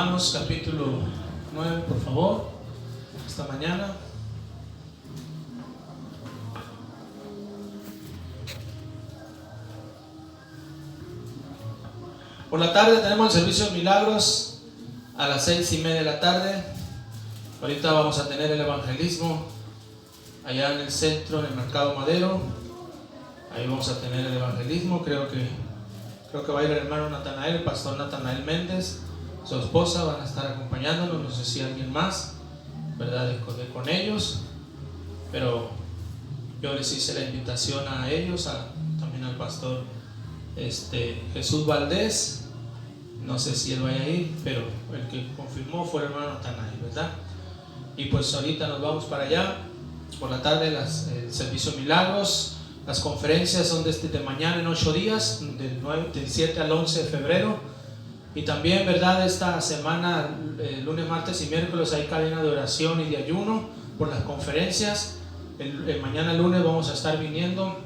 Romanos capítulo 9, por favor, esta mañana. Por la tarde tenemos el servicio de milagros a las 6:30 de la tarde. Ahorita vamos a tener el evangelismo allá en el centro, en el Mercado Madero. Ahí vamos a tener el evangelismo. Creo que va a ir el hermano Natanael, el pastor Natanael Méndez, su esposa, van a estar acompañándonos. No sé si alguien más, ¿verdad?, de con ellos, pero yo les hice la invitación a ellos, también al pastor Jesús Valdés. No sé si él vaya a ir, pero el que confirmó fue el hermano Natanael, ¿verdad? Y pues ahorita nos vamos para allá. Por la tarde el servicio de milagros. Las conferencias son desde mañana en 8 días, del 7 al 11 de febrero. Y también, ¿verdad?, esta semana, lunes, martes y miércoles, hay cadena de oración y de ayuno por las conferencias. Mañana lunes vamos a estar viniendo.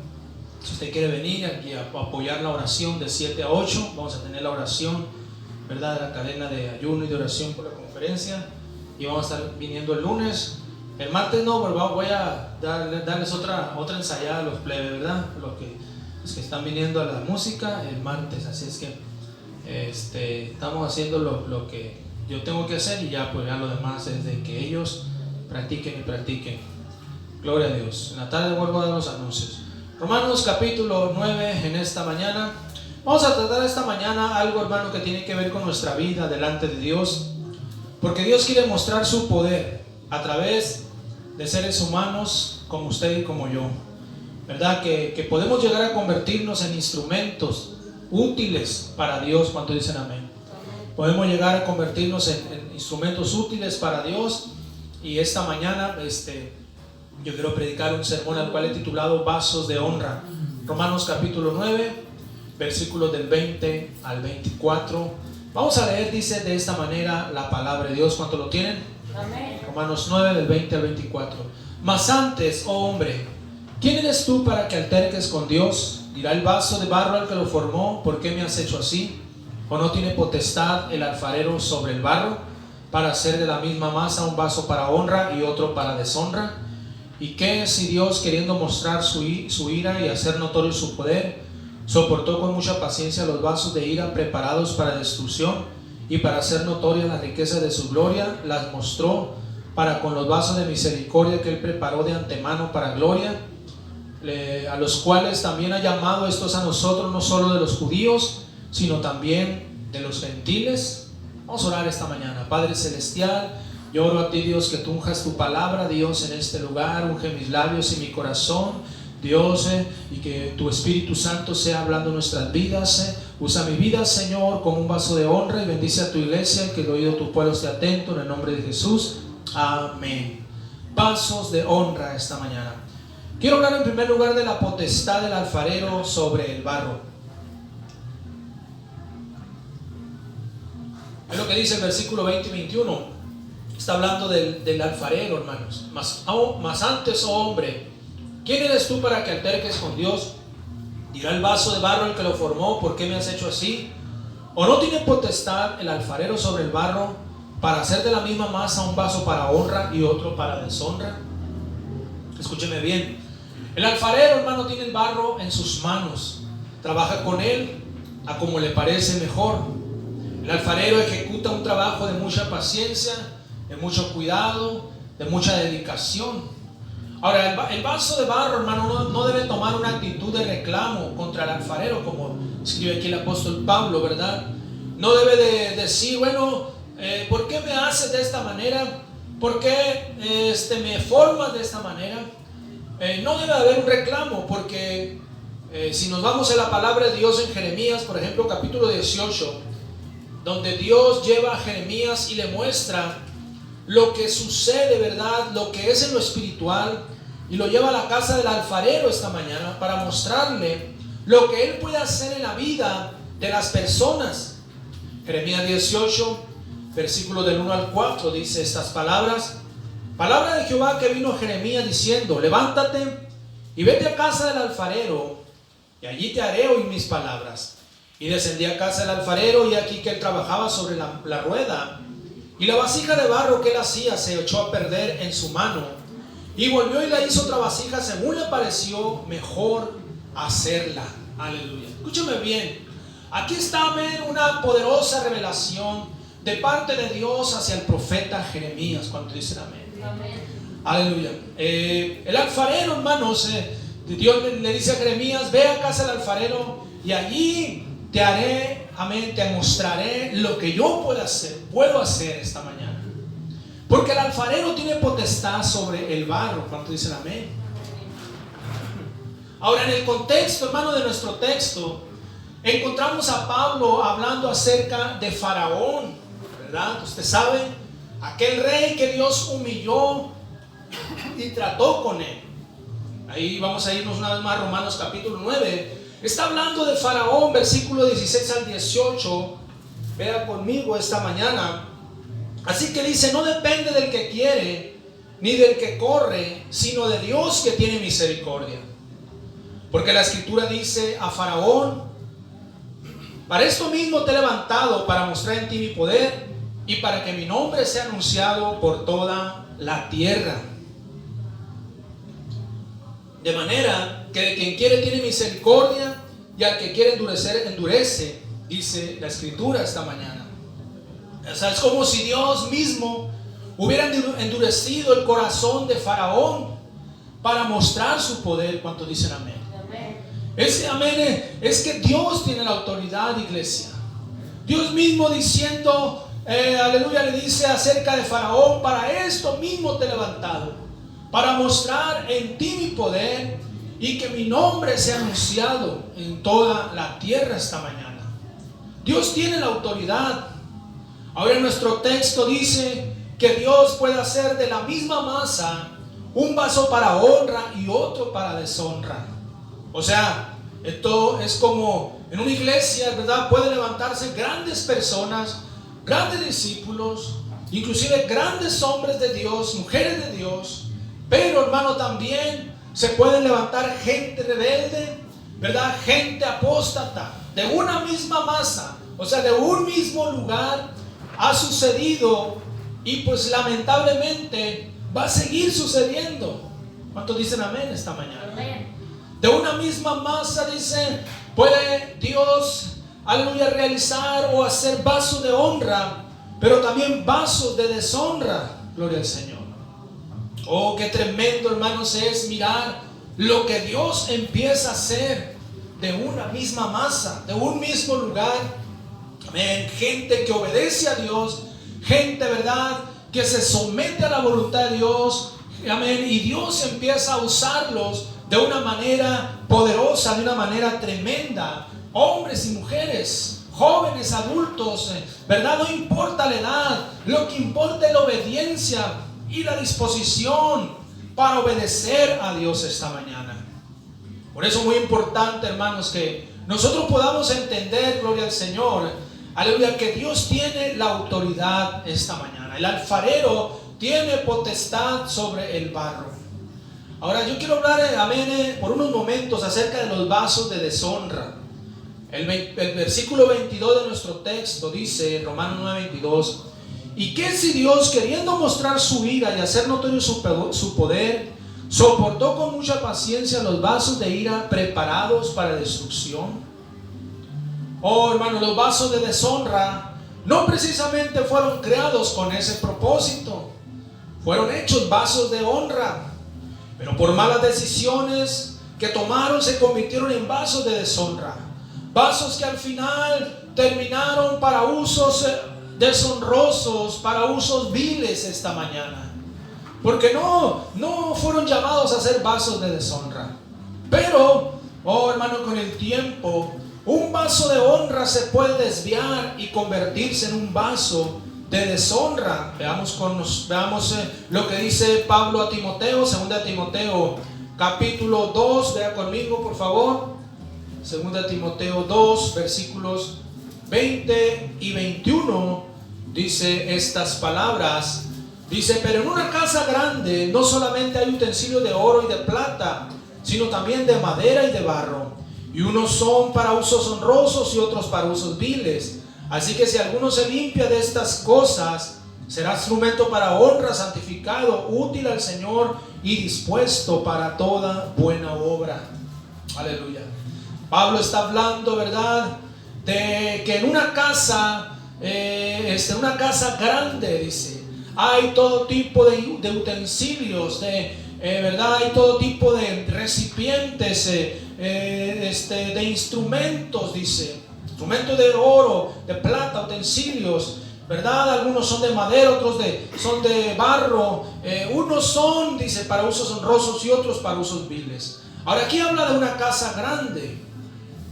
Si usted quiere venir aquí a apoyar la oración de 7 a 8, vamos a tener la oración, ¿verdad?, de la cadena de ayuno y de oración por la conferencia. Y vamos a estar viniendo el lunes. El martes no, voy a darles otra ensayada a los plebes, ¿verdad? Los que están viniendo a la música el martes. Así es que estamos haciendo lo que yo tengo que hacer, y ya pues ya lo demás es de que ellos practiquen y practiquen. Gloria a Dios. En la tarde vuelvo a dar los anuncios. Romanos capítulo 9 en esta mañana. Vamos a tratar esta mañana algo, hermano, que tiene que ver con nuestra vida delante de Dios. Porque Dios quiere mostrar su poder a través de seres humanos como usted y como yo, ¿verdad? Que podemos llegar a convertirnos en instrumentos útiles para Dios. ¿Cuánto dicen amén? Podemos llegar a convertirnos en instrumentos útiles para Dios. Y esta mañana yo quiero predicar un sermón al cual he titulado Vasos de Honra. Romanos capítulo 9, versículos del 20 al 24. Vamos a leer, dice de esta manera la palabra de Dios. ¿Cuánto lo tienen? Amén. Romanos 9 del 20 al 24. Mas antes, oh hombre, ¿quién eres tú para que alterques con Dios? Dirá el vaso de barro al que lo formó: ¿por qué me has hecho así? ¿O no tiene potestad el alfarero sobre el barro para hacer de la misma masa un vaso para honra y otro para deshonra? ¿Y qué si Dios, queriendo mostrar su ira y hacer notorio su poder, soportó con mucha paciencia los vasos de ira preparados para destrucción, y para hacer notoria la riqueza de su gloria, las mostró para con los vasos de misericordia que él preparó de antemano para gloria, a los cuales también ha llamado estos a nosotros, no solo de los judíos, sino también de los gentiles? Vamos a orar esta mañana. Padre celestial, yo oro a ti, Dios, que tú unjas tu palabra, Dios, en este lugar. Unge mis labios y mi corazón, Dios, y que tu Espíritu Santo sea hablando en nuestras vidas. Usa mi vida, Señor, como un vaso de honra, y bendice a tu iglesia, que el oído de tu pueblo esté atento, en el nombre de Jesús. Amén. Vasos de honra esta mañana. Quiero hablar en primer lugar de la potestad del alfarero sobre el barro. Es lo que dice el versículo 20 y 21. Está hablando del alfarero, hermanos. Mas antes, oh hombre, ¿quién eres tú para que alterques con Dios? Dirá el vaso de barro al que lo formó: ¿por qué me has hecho así? ¿O no tiene potestad el alfarero sobre el barro para hacer de la misma masa un vaso para honra y otro para deshonra? Escúcheme bien. El alfarero, hermano, tiene el barro en sus manos. Trabaja con él a como le parece mejor. El alfarero ejecuta un trabajo de mucha paciencia, de mucho cuidado, de mucha dedicación. Ahora, el vaso de barro, hermano, no debe tomar una actitud de reclamo contra el alfarero, como escribe aquí el apóstol Pablo, ¿verdad? No debe de decir, bueno, ¿por qué me haces de esta manera? ¿Por qué me formas de esta manera? No debe haber un reclamo, porque si nos vamos a la palabra de Dios en Jeremías, por ejemplo, capítulo 18, donde Dios lleva a Jeremías y le muestra lo que sucede, ¿verdad?, lo que es en lo espiritual, y lo lleva a la casa del alfarero esta mañana para mostrarle lo que él puede hacer en la vida de las personas. Jeremías 18, versículo del 1 al 4, dice estas palabras: palabra de Jehová que vino a Jeremías diciendo: levántate y vete a casa del alfarero, y allí te haré oír mis palabras. Y descendí a casa del alfarero, y aquí que él trabajaba sobre la rueda, Y la vasija de barro que él hacía se echó a perder en su mano, y volvió y la hizo otra vasija según le pareció mejor hacerla. Aleluya. Escúchame bien. Aquí está, amén, una poderosa revelación de parte de Dios hacia el profeta Jeremías. Cuando dicen amén. Amén. Aleluya. El alfarero, hermanos, Dios le dice a Jeremías: ve a casa del alfarero y allí te haré, amén, te mostraré lo que yo puedo hacer esta mañana. Porque el alfarero tiene potestad sobre el barro. ¿Cuánto dicen amén? Ahora, en el contexto, hermano, de nuestro texto, encontramos a Pablo hablando acerca de Faraón, ¿verdad? Usted sabe, aquel rey que Dios humilló y trató con él. Ahí vamos a irnos una vez más a Romanos capítulo 9. Está hablando de Faraón, versículo 16 al 18. Vea conmigo esta mañana. Así que dice: no depende del que quiere ni del que corre, sino de Dios que tiene misericordia. Porque la escritura dice a Faraón: para esto mismo te he levantado, para mostrar en ti mi poder y para que mi nombre sea anunciado por toda la tierra. De manera que de quien quiere tiene misericordia, y al que quiere endurecer, endurece, dice la escritura esta mañana. O sea, es como si Dios mismo hubiera endurecido el corazón de Faraón para mostrar su poder. ¿Cuántos dicen amén? Ese amén es que Dios tiene la autoridad, iglesia. Dios mismo diciendo, aleluya, le dice acerca de Faraón: para esto mismo te he levantado, para mostrar en ti mi poder y que mi nombre sea anunciado en toda la tierra esta mañana. Dios tiene la autoridad. Ahora, nuestro texto dice que Dios puede hacer de la misma masa un vaso para honra y otro para deshonra. O sea, esto es como en una iglesia, ¿verdad? Pueden levantarse grandes personas, grandes discípulos, inclusive grandes hombres de Dios, mujeres de Dios. Pero, hermano, también se pueden levantar gente rebelde, ¿verdad? Gente apóstata, de una misma masa, o sea, de un mismo lugar. Ha sucedido y pues lamentablemente va a seguir sucediendo. ¿Cuántos dicen amén esta mañana? Amén. De una misma masa, dice, puede Dios, aleluya, realizar o hacer vasos de honra, pero también vasos de deshonra. Gloria al Señor. Oh, qué tremendo, hermanos, es mirar lo que Dios empieza a hacer de una misma masa, de un mismo lugar. Amén. Gente que obedece a Dios, gente, ¿verdad?, que se somete a la voluntad de Dios. Amén. Y Dios empieza a usarlos de una manera poderosa, de una manera tremenda. Hombres y mujeres, jóvenes, adultos, ¿verdad? No importa la edad, lo que importa es la obediencia y la disposición para obedecer a Dios esta mañana. Por eso es muy importante, hermanos, que nosotros podamos entender, gloria al Señor, aleluya, que Dios tiene la autoridad esta mañana. El alfarero tiene potestad sobre el barro. Ahora yo quiero hablar, amén, por unos momentos acerca de los vasos de deshonra. El versículo 22 de nuestro texto dice, Romanos 9:22: ¿y qué si Dios, queriendo mostrar su ira y hacer notorio su poder, soportó con mucha paciencia los vasos de ira preparados para destrucción? Oh, hermano, los vasos de deshonra no precisamente fueron creados con ese propósito. Fueron hechos vasos de honra, pero por malas decisiones que tomaron se convirtieron en vasos de deshonra. Vasos que al final terminaron para usos deshonrosos, para usos viles esta mañana. Porque no fueron llamados a ser vasos de deshonra. Pero, oh hermano, con el tiempo, un vaso de honra se puede desviar y convertirse en un vaso de deshonra. Veamos lo que dice Pablo a Timoteo, 2 Timoteo capítulo 2, vea conmigo por favor. 2 Timoteo 2, versículos 20 y 21, dice estas palabras. Dice: pero en una casa grande no solamente hay utensilios de oro y de plata, sino también de madera y de barro, y unos son para usos honrosos y otros para usos viles. Así que si alguno se limpia de estas cosas, Será instrumento para honra, santificado, útil al Señor y dispuesto para toda buena obra. Aleluya. Pablo está hablando, ¿verdad?, de que en una casa grande, dice, hay todo tipo de utensilios, ¿verdad? Hay todo tipo de recipientes, de instrumentos, dice, instrumentos de oro, de plata, utensilios, ¿verdad? Algunos son de madera, otros son de barro, unos son, dice, para usos honrosos y otros para usos viles. Ahora aquí habla de una casa grande.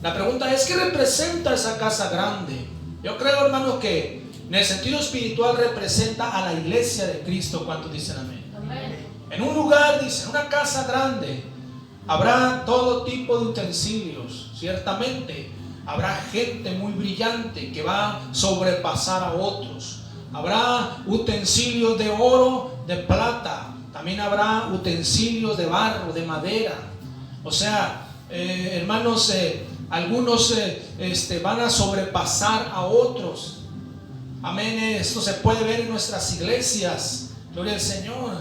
La pregunta es, ¿qué representa esa casa grande? Yo creo, hermanos, que en el sentido espiritual representa a la iglesia de Cristo. ¿Cuántos dicen amén? Amén. En un lugar, dice, en una casa grande, habrá todo tipo de utensilios. Ciertamente habrá gente muy brillante que va a sobrepasar a otros. Habrá utensilios de oro, de plata. También habrá utensilios de barro, de madera. O sea, hermanos, algunos van a sobrepasar a otros. Amén. Esto se puede ver en nuestras iglesias. Gloria al Señor.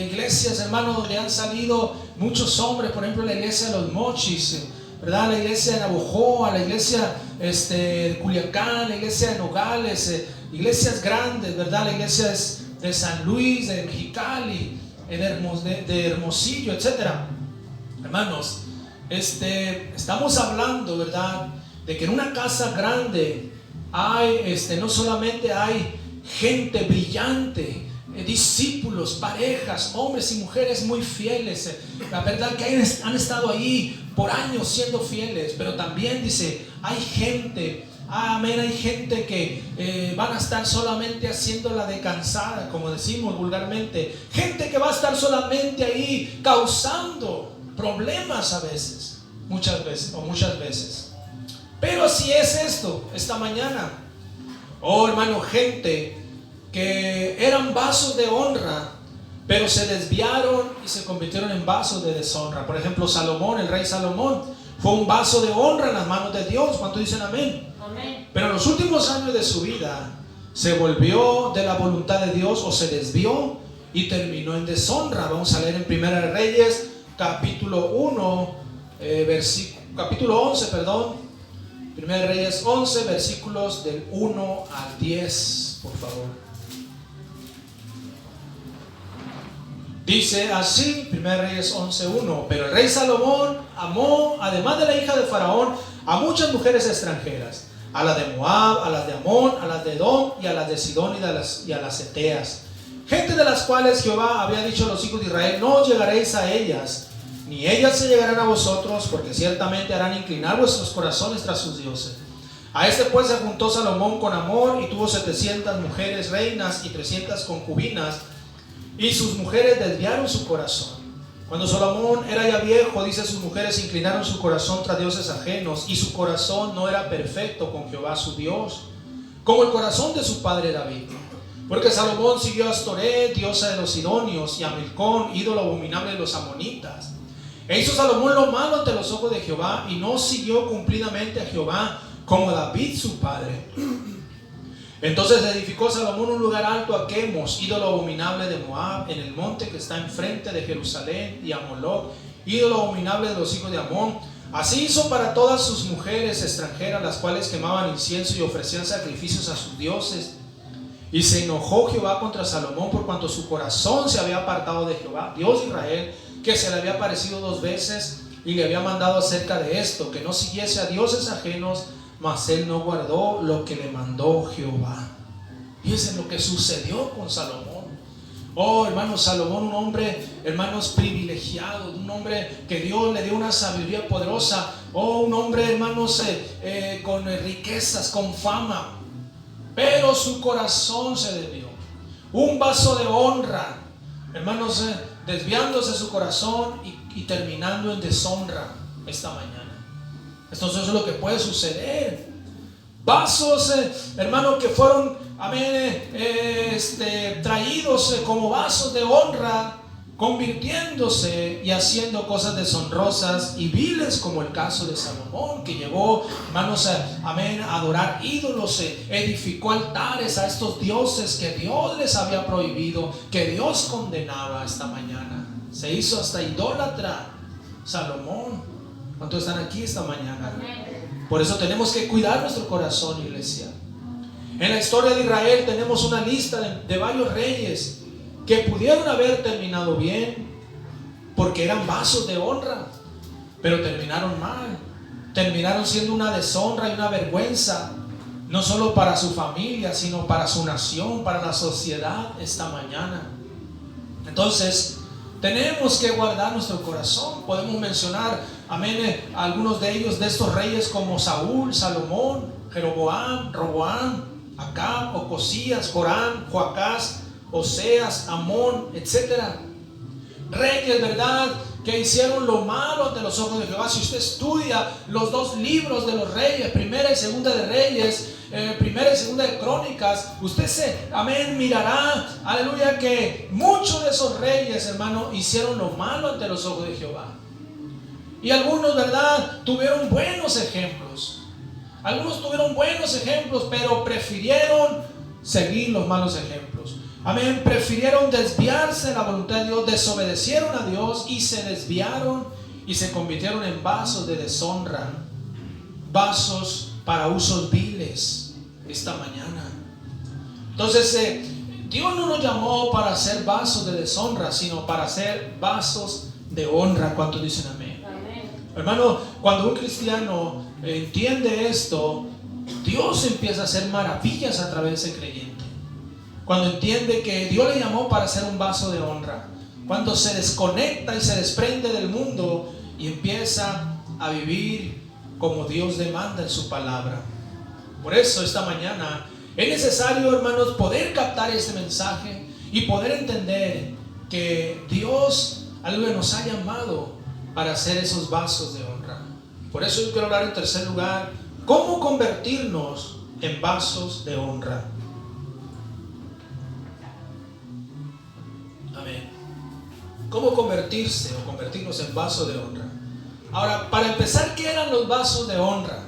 Iglesias, hermanos, donde han salido muchos hombres. Por ejemplo, la iglesia de los Mochis, ¿verdad? La iglesia de Navojoa, la iglesia de Culiacán, la iglesia de Nogales, iglesias grandes, ¿verdad? La iglesia de San Luis, de Mexicali, de Hermosillo, etcétera. Hermanos, estamos hablando, ¿verdad?, de que en una casa grande hay, no solamente hay gente brillante, discípulos, parejas, hombres y mujeres muy fieles, la verdad que han estado ahí por años siendo fieles, pero también dice, hay gente, amén, hay gente que van a estar solamente haciéndola de cansada, como decimos vulgarmente, gente que va a estar solamente ahí causando problemas a veces, muchas veces. Pero así es esta mañana. Oh, hermano, gente que eran vasos de honra, pero se desviaron y se convirtieron en vasos de deshonra. Por ejemplo, Salomón, el rey Salomón, fue un vaso de honra en las manos de Dios. ¿Cuántos dicen amén? Amén. Pero en los últimos años de su vida se volvió de la voluntad de Dios, o se desvió y terminó en deshonra. Vamos a leer en Primera de Reyes, capítulo 11, Primera de Reyes 11, versículos del 1 al 10, por favor. Dice así, Primera de Reyes 11:1: Pero el rey Salomón amó, además de la hija de Faraón, a muchas mujeres extranjeras, a las de Moab, a las de Amón, a las de Edom y a las de Sidón y a las Eteas, gente de las cuales Jehová había dicho a los hijos de Israel: no os llegaréis a ellas, ni ellas se llegarán a vosotros, porque ciertamente harán inclinar vuestros corazones tras sus dioses. A pues se juntó Salomón con amor, y tuvo 700 mujeres reinas y 300 concubinas, y sus mujeres desviaron su corazón. Cuando Salomón era ya viejo, dice, sus mujeres inclinaron su corazón tras dioses ajenos, y su corazón no era perfecto con Jehová su Dios, como el corazón de su padre David. Porque Salomón siguió a Astoret, diosa de los sidonios, y a Milcón, ídolo abominable de los amonitas. E hizo Salomón lo malo ante los ojos de Jehová, y no siguió cumplidamente a Jehová como David su padre. Entonces edificó Salomón un lugar alto a Quemos, ídolo abominable de Moab, en el monte que está enfrente de Jerusalén, y a Moloc, ídolo abominable de los hijos de Amón. Así hizo para todas sus mujeres extranjeras, las cuales quemaban incienso y ofrecían sacrificios a sus dioses. Y se enojó Jehová contra Salomón por cuanto su corazón se había apartado de Jehová, Dios de Israel, que se le había aparecido 2 veces y le había mandado acerca de esto, que no siguiese a dioses ajenos, mas él no guardó lo que le mandó Jehová. Fíjense lo que sucedió con Salomón. Oh, hermanos, Salomón, un hombre, hermanos, privilegiado, un hombre que Dios le dio una sabiduría poderosa. Oh, un hombre, hermanos, con riquezas, con fama, pero su corazón se desvió. Un vaso de honra, hermanos, desviándose su corazón y terminando en deshonra esta mañana. Entonces eso es lo que puede suceder. Vasos, hermanos, que fueron, amén, traídos como vasos de honra, convirtiéndose y haciendo cosas deshonrosas y viles, como el caso de Salomón, que llegó, hermanos, amén, a adorar ídolos, edificó altares a estos dioses que Dios les había prohibido, que Dios condenaba esta mañana. Se hizo hasta idólatra Salomón. ¿Cuántos están aquí esta mañana? Por eso tenemos que cuidar nuestro corazón, iglesia. En la historia de Israel tenemos una lista de varios reyes que pudieron haber terminado bien, porque eran vasos de honra, pero terminaron mal. Terminaron siendo una deshonra y una vergüenza, no solo para su familia, sino para su nación, para la sociedad esta mañana. Entonces, tenemos que guardar nuestro corazón. Podemos mencionar, amén, algunos de ellos, de estos reyes, como Saúl, Salomón, Jeroboam, Roboam, Acab, Ocosías, Joram, Joacás, Oseas, Amón, etcétera. Reyes, ¿verdad?, que hicieron lo malo ante los ojos de Jehová. Si usted estudia los dos libros de los reyes, primera y segunda de Reyes, primera y segunda de Crónicas, usted mirará, aleluya, que muchos de esos reyes, hermano, hicieron lo malo ante los ojos de Jehová. Y algunos, ¿verdad?, tuvieron buenos ejemplos. Algunos tuvieron buenos ejemplos, pero prefirieron seguir los malos ejemplos. Amén, prefirieron desviarse de la voluntad de Dios, desobedecieron a Dios y se desviaron y se convirtieron en vasos de deshonra, vasos para usos viles esta mañana. Entonces, Dios no nos llamó para ser vasos de deshonra, sino para ser vasos de honra. ¿Cuántos dicen amén? Amén. Hermano, cuando un cristiano entiende esto, Dios empieza a hacer maravillas a través de ese creyente. Cuando entiende que Dios le llamó para ser un vaso de honra, cuando se desconecta y se desprende del mundo y empieza a vivir como Dios demanda en su palabra. Por eso esta mañana es necesario, hermanos, poder captar este mensaje y poder entender que Dios algo nos ha llamado para ser esos vasos de honra. Por eso yo quiero hablar en tercer lugar, cómo convertirnos en vasos de honra. Amén. ¿Cómo convertirse o convertirnos en vasos de honra? Ahora, para empezar, ¿qué eran los vasos de honra?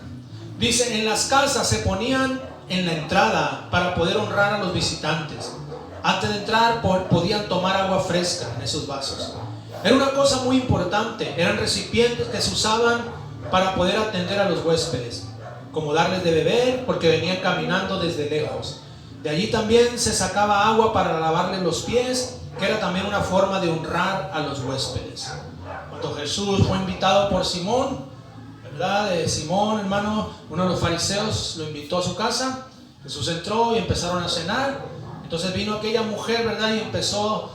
Dice, en las casas se ponían en la entrada para poder honrar a los visitantes. Antes de entrar podían tomar agua fresca en esos vasos. Era una cosa muy importante. Eran recipientes que se usaban para poder atender a los huéspedes, como darles de beber, porque venían caminando desde lejos. De allí también se sacaba agua para lavarles los pies, que era también una forma de honrar a los huéspedes. Cuando Jesús fue invitado por Simón, ¿verdad? Simón, hermano, uno de los fariseos, lo invitó a su casa. Jesús entró y empezaron a cenar. Entonces vino aquella mujer, ¿verdad? Y empezó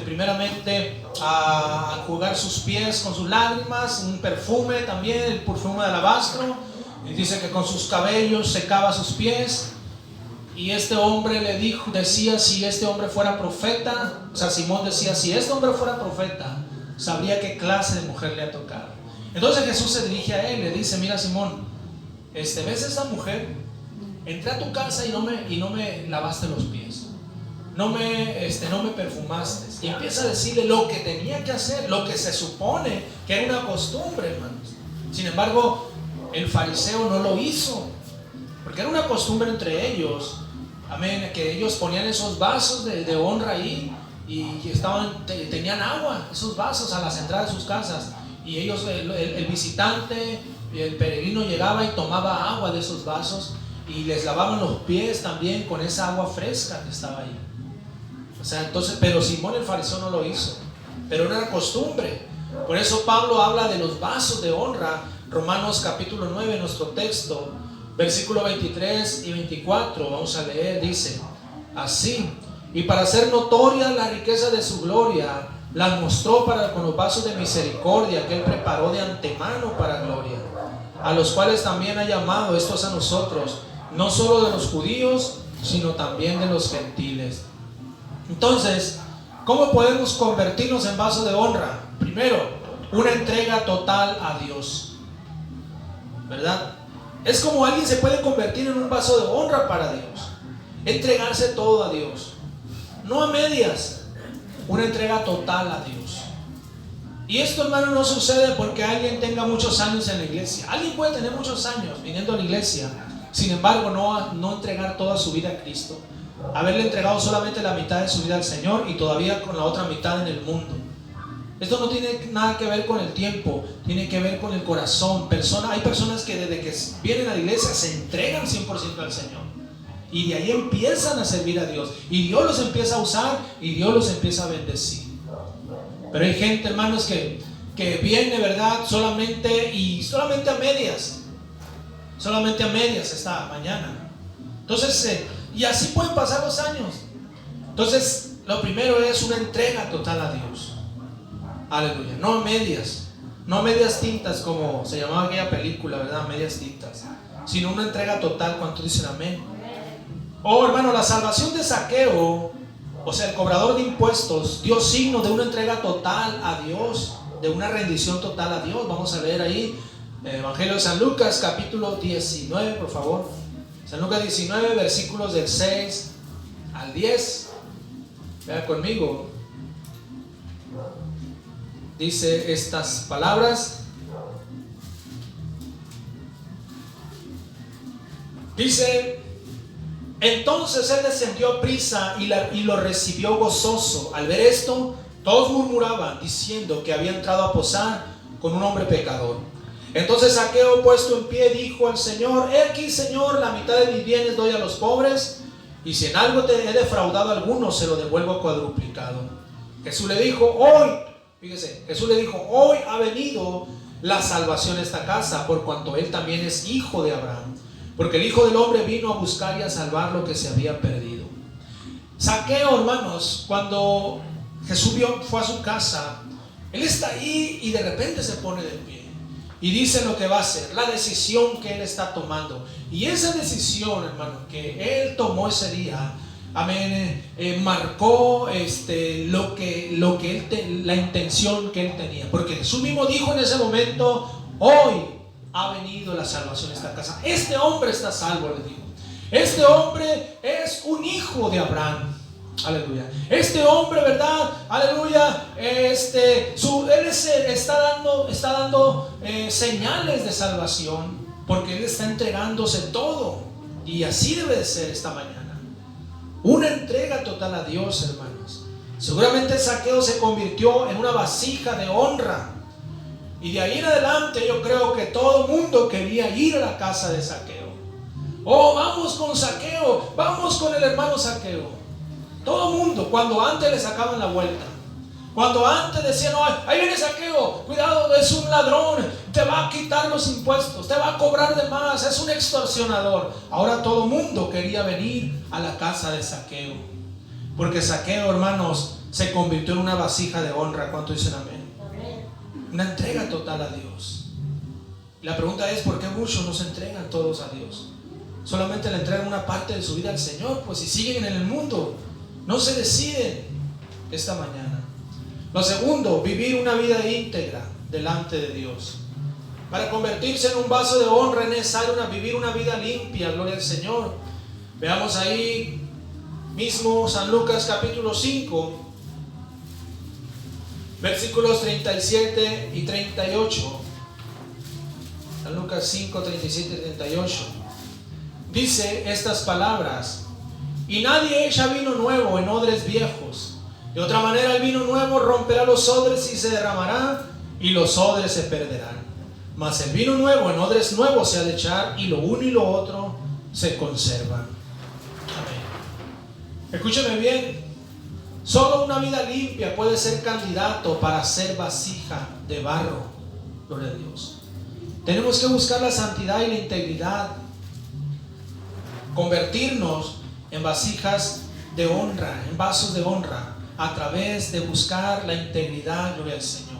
primeramente a jugar sus pies con sus lágrimas, un perfume también, el perfume de alabastro. Y dice que con sus cabellos secaba sus pies. Y este hombre decía, si este hombre fuera profeta, o sea, Simón decía, si este hombre fuera profeta, sabría qué clase de mujer le ha tocado. Entonces Jesús se dirige a él, le dice, mira Simón, ¿ves esa mujer? Entré a tu casa y no me lavaste los pies, no me perfumaste. Y empieza a decirle lo que tenía que hacer, lo que se supone que era una costumbre, hermanos. Sin embargo, el fariseo no lo hizo, porque era una costumbre entre ellos. Amén, que ellos ponían esos vasos de honra ahí y tenían agua, esos vasos a las entradas de sus casas, y ellos, el visitante, el peregrino llegaba y tomaba agua de esos vasos y les lavaban los pies también con esa agua fresca que estaba ahí. O sea, entonces, pero Simón el fariseo no lo hizo, pero era una costumbre. Por eso Pablo habla de los vasos de honra. Romanos capítulo 9, nuestro texto, versículo 23 y 24, vamos a leer, dice así: y para hacer notoria la riqueza de su gloria, las mostró con los vasos de misericordia que él preparó de antemano para gloria, a los cuales también ha llamado estos a nosotros, no solo de los judíos, sino también de los gentiles. Entonces, ¿cómo podemos convertirnos en vasos de honra? Primero, una entrega total a Dios, ¿verdad? Es como alguien se puede convertir en un vaso de honra para Dios. Entregarse todo a Dios, no a medias. una entrega total a Dios. Y esto, hermano, no sucede porque alguien tenga muchos años en la iglesia. Alguien puede tener muchos años viniendo a la iglesia, sin embargo no entregar toda su vida a Cristo, haberle entregado solamente la mitad de su vida al Señor y todavía con la otra mitad en el mundo. Esto no tiene nada que ver con el tiempo, tiene que ver con el corazón. Hay personas que desde que vienen a la iglesia se entregan 100% al Señor, y de ahí empiezan a servir a Dios, y Dios los empieza a usar, y Dios los empieza a bendecir. Pero hay gente, hermanos, que viene, ¿verdad? Solamente a medias. Solamente a medias esta mañana. Entonces, y así pueden pasar los años. Entonces, lo primero es una entrega total a Dios. Aleluya. No a medias. No a medias tintas, como se llamaba aquella película, ¿verdad? Medias tintas. Sino una entrega total. ¿Cuántos dicen amén? Oh, hermano, la salvación de Zaqueo, o sea, el cobrador de impuestos, dio signo de una entrega total a Dios, de una rendición total a Dios. Vamos a leer ahí Evangelio de San Lucas, capítulo 19, por favor. San Lucas 19, versículos del 6 al 10. Vea conmigo. Dice estas palabras. Dice: entonces él descendió a prisa y lo recibió gozoso. Al ver esto, todos murmuraban, diciendo que había entrado a posar con un hombre pecador. Entonces Zaqueo, puesto en pie, dijo al Señor: he aquí, Señor, la mitad de mis bienes doy a los pobres, y si en algo te he defraudado a alguno, se lo devuelvo cuadruplicado. Jesús le dijo: hoy ha venido la salvación a esta casa, por cuanto él también es hijo de Abraham. Porque el Hijo del Hombre vino a buscar y a salvar lo que se había perdido. Zaqueo, hermanos, cuando Jesús fue a su casa, él está ahí y de repente se pone de pie y dice lo que va a hacer, la decisión que él está tomando. Y esa decisión, hermano, que él tomó ese día, amén, marcó la intención que él tenía. Porque Jesús mismo dijo en ese momento: hoy ha venido la salvación a esta casa. Este hombre está salvo, le digo. Este hombre es un hijo de Abraham. Aleluya. Este hombre, ¿verdad? Aleluya. Él está dando señales de salvación, porque él está entregándose todo. Y así debe de ser esta mañana. Una entrega total a Dios, hermanos. Seguramente Zaqueo se convirtió en una vasija de honra. Y de ahí en adelante yo creo que todo el mundo quería ir a la casa de Zaqueo. Oh, vamos con Zaqueo, vamos con el hermano Zaqueo. Todo el mundo, cuando antes le sacaban la vuelta, cuando antes decían: no, ahí viene Zaqueo, cuidado, es un ladrón, te va a quitar los impuestos, te va a cobrar de más, es un extorsionador. Ahora todo el mundo quería venir a la casa de Zaqueo, porque Zaqueo, hermanos, se convirtió en una vasija de honra. ¿Cuánto dicen amén? Una entrega total a Dios. La pregunta es: ¿por qué muchos no se entregan todos a Dios? Solamente le entregan una parte de su vida al Señor, pues si siguen en el mundo, no se deciden esta mañana. Lo segundo, vivir una vida íntegra delante de Dios. Para convertirse en un vaso de honra es necesario vivir una vida limpia, gloria al Señor. Veamos ahí mismo San Lucas capítulo 5, versículos 37 y 38. San Lucas 5, 37 y 38. Dice estas palabras: y nadie echa vino nuevo en odres viejos. De otra manera, el vino nuevo romperá los odres y se derramará, y los odres se perderán. Mas el vino nuevo en odres nuevos se ha de echar, y lo uno y lo otro se conservan. Amén. Escúcheme bien. Solo una vida limpia puede ser candidato para ser vasija de barro. Gloria a Dios. Tenemos que buscar la santidad y la integridad. Convertirnos en vasijas de honra, en vasos de honra, a través de buscar la integridad, gloria al Señor.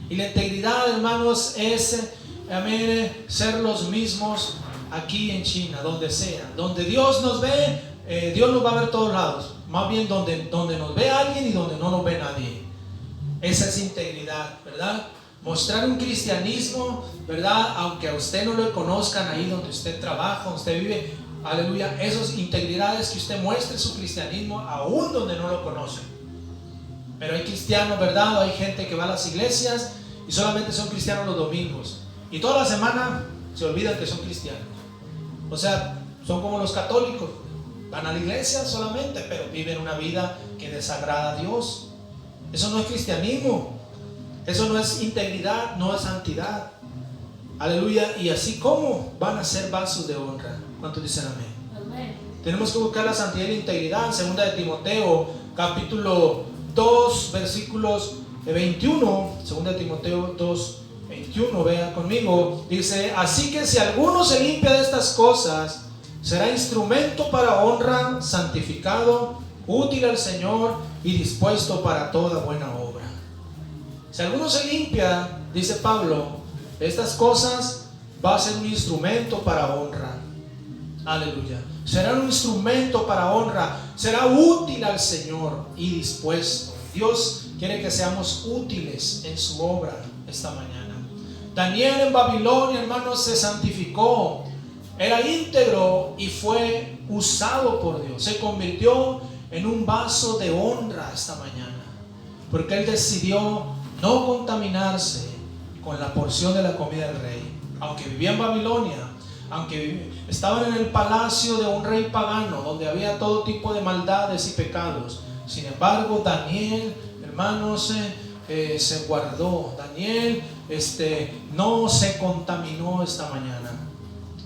Y la integridad, hermanos, es, amén, ser los mismos aquí en China, donde sea. Donde Dios nos ve, Dios nos va a ver todos lados. Más bien donde nos ve alguien y donde no nos ve nadie. Esa es integridad, ¿verdad? Mostrar un cristianismo, ¿verdad? Aunque a usted no lo conozcan ahí donde usted trabaja, donde usted vive. Aleluya. Esas integridades que usted muestre su cristianismo aún donde no lo conocen. Pero hay cristianos, ¿verdad? Hay gente que va a las iglesias y solamente son cristianos los domingos. Y toda la semana se olvidan que son cristianos. O sea, son como los católicos. Van a la iglesia solamente, pero viven una vida que desagrada a Dios. Eso no es cristianismo. Eso no es integridad, no es santidad. Aleluya. Y así como van a ser vasos de honra. ¿Cuántos dicen amén? Amén. Tenemos que buscar la santidad y la integridad. En 2 de Timoteo, capítulo 2, versículos 21. 2 de Timoteo 2, 21. Vea conmigo. Dice: así que si alguno se limpia de estas cosas, será instrumento para honra, santificado, útil al Señor y dispuesto para toda buena obra. Si alguno se limpia, dice Pablo, de estas cosas, va a ser un instrumento para honra. Aleluya. Será un instrumento para honra, será útil al Señor y dispuesto. Dios quiere que seamos útiles en su obra esta mañana. Daniel en Babilonia, hermanos, se santificó. Era íntegro y fue usado por Dios. Se convirtió en un vaso de honra esta mañana, porque él decidió no contaminarse con la porción de la comida del rey. Aunque vivía en Babilonia, aunque estaban en el palacio de un rey pagano, donde había todo tipo de maldades y pecados, sin embargo, Daniel, hermanos, se guardó. Daniel no se contaminó esta mañana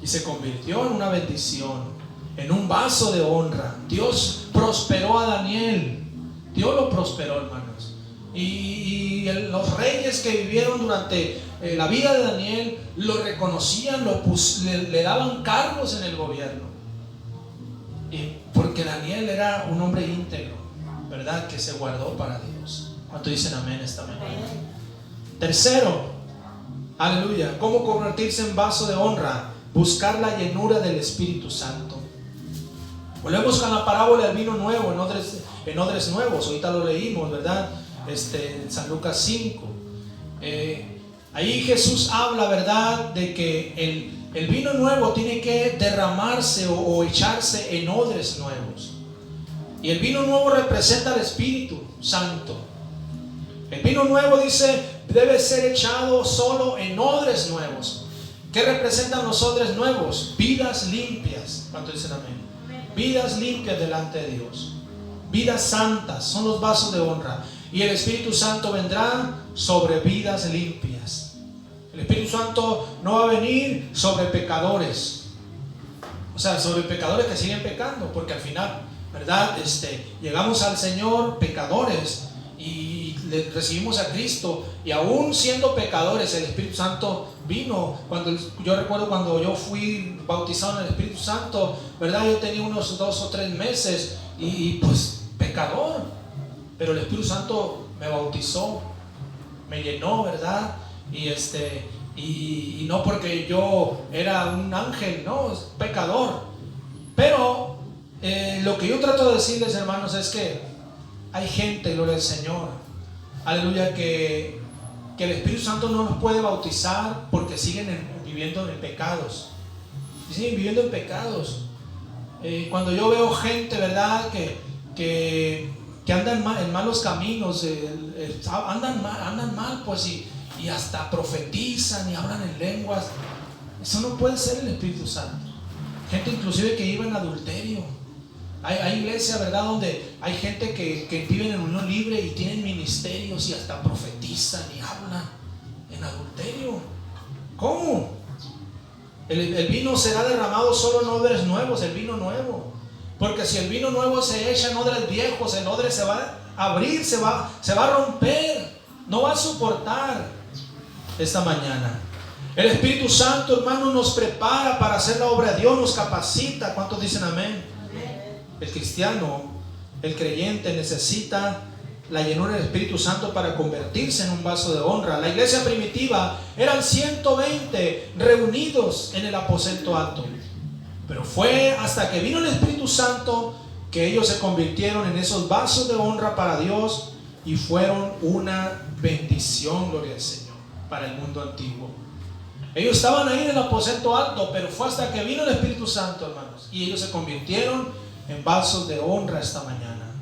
y se convirtió en una bendición, en un vaso de honra. Dios prosperó a Daniel. Dios lo prosperó, hermanos. Y los reyes que vivieron durante la vida de Daniel lo reconocían, le daban cargos en el gobierno. Y porque Daniel era un hombre íntegro, ¿verdad? Que se guardó para Dios. ¿Cuánto dicen amén esta mañana? Tercero, aleluya, ¿cómo convertirse en vaso de honra? Buscar la llenura del Espíritu Santo. Volvemos con la parábola del vino nuevo en odres nuevos. Ahorita lo leímos, ¿verdad? En San Lucas 5. Ahí Jesús habla, ¿verdad?, de que el vino nuevo tiene que derramarse o echarse en odres nuevos. Y el vino nuevo representa al Espíritu Santo. El vino nuevo, dice, debe ser echado solo en odres nuevos. ¿Qué representan los odres nuevos? Vidas limpias. ¿Cuántos dicen amén? Vidas limpias delante de Dios. Vidas santas son los vasos de honra. Y el Espíritu Santo vendrá sobre vidas limpias. El Espíritu Santo no va a venir sobre pecadores. O sea, sobre pecadores que siguen pecando. Porque al final, ¿verdad? Llegamos al Señor pecadores y recibimos a Cristo. Y aún siendo pecadores, el Espíritu Santo vino. Yo recuerdo cuando yo fui bautizado en el Espíritu Santo, ¿verdad? Yo tenía unos 2 o 3 meses y pues pecador. Pero el Espíritu Santo me bautizó, me llenó, ¿verdad? Y no porque yo era un ángel, no, es pecador. Pero lo que yo trato de decirles, hermanos, es que hay gente, gloria al Señor, aleluya, que el Espíritu Santo no nos puede bautizar porque siguen viviendo en pecados. Siguen viviendo en pecados. Cuando yo veo gente, ¿verdad?, que andan en malos caminos, andan mal, pues, y hasta profetizan y hablan en lenguas. Eso no puede ser el Espíritu Santo. Gente inclusive que vive en adulterio. Hay iglesias, ¿verdad?, donde hay gente que viven en unión libre y tienen ministerios y hasta profetizan y hablan en adulterio. ¿Cómo? El vino será derramado solo en odres nuevos, el vino nuevo. Porque si el vino nuevo se echa en odres viejos, el odre se va a abrir, se va a romper, no va a soportar. Esta mañana el Espíritu Santo, hermano, nos prepara para hacer la obra de Dios, nos capacita. ¿Cuántos dicen amén? El cristiano, el creyente, necesita la llenura del Espíritu Santo para convertirse en un vaso de honra. La iglesia primitiva eran 120 reunidos en el aposento alto. Pero fue hasta que vino el Espíritu Santo que ellos se convirtieron en esos vasos de honra para Dios y fueron una bendición, gloria al Señor, para el mundo antiguo. Ellos estaban ahí en el aposento alto, pero fue hasta que vino el Espíritu Santo, hermanos, y ellos se convirtieron en vasos de honra esta mañana.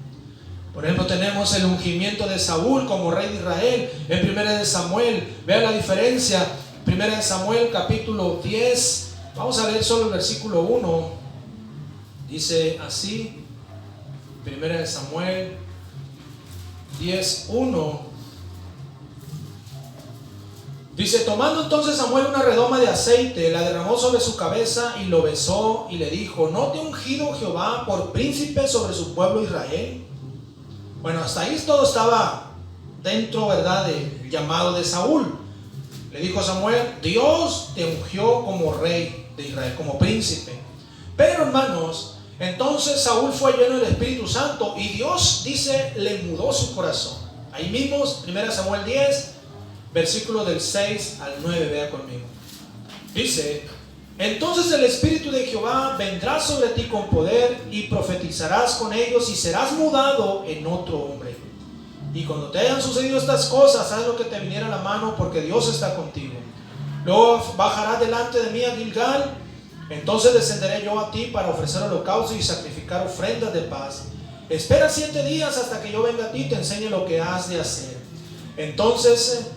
Por ejemplo, tenemos el ungimiento de Saúl como rey de Israel en 1 de Samuel. Vean la diferencia. 1 de Samuel capítulo 10. Vamos a leer solo el versículo 1. Dice así. 1 de Samuel 10:1. Dice: tomando entonces Samuel una redoma de aceite, la derramó sobre su cabeza y lo besó y le dijo: ¿no te ha ungido Jehová por príncipe sobre su pueblo Israel? Bueno, hasta ahí todo estaba dentro, ¿verdad?, del llamado de Saúl. Le dijo Samuel: Dios te ungió como rey de Israel, como príncipe. Pero hermanos, entonces Saúl fue lleno del Espíritu Santo y Dios, dice, le mudó su corazón. Ahí mismo, 1 Samuel 10, versículo del 6 al 9, vea conmigo. Dice: entonces el Espíritu de Jehová vendrá sobre ti con poder y profetizarás con ellos y serás mudado en otro hombre. Y cuando te hayan sucedido estas cosas, haz lo que te viniera a la mano, porque Dios está contigo. Luego bajarás delante de mí a Gilgal. Entonces descenderé yo a ti para ofrecer holocausto y sacrificar ofrendas de paz. Espera 7 días hasta que yo venga a ti y te enseñe lo que has de hacer. Entonces,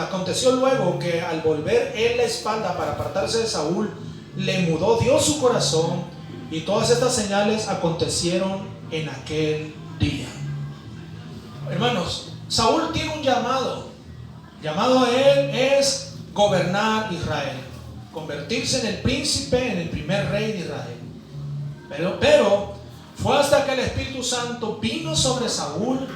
aconteció luego que al volver él la espalda para apartarse de Saúl, le mudó Dios su corazón, y todas estas señales acontecieron en aquel día. Hermanos, Saúl tiene un llamado. Llamado a él es gobernar Israel, convertirse en el príncipe, en el primer rey de Israel. Pero fue hasta que el Espíritu Santo vino sobre Saúl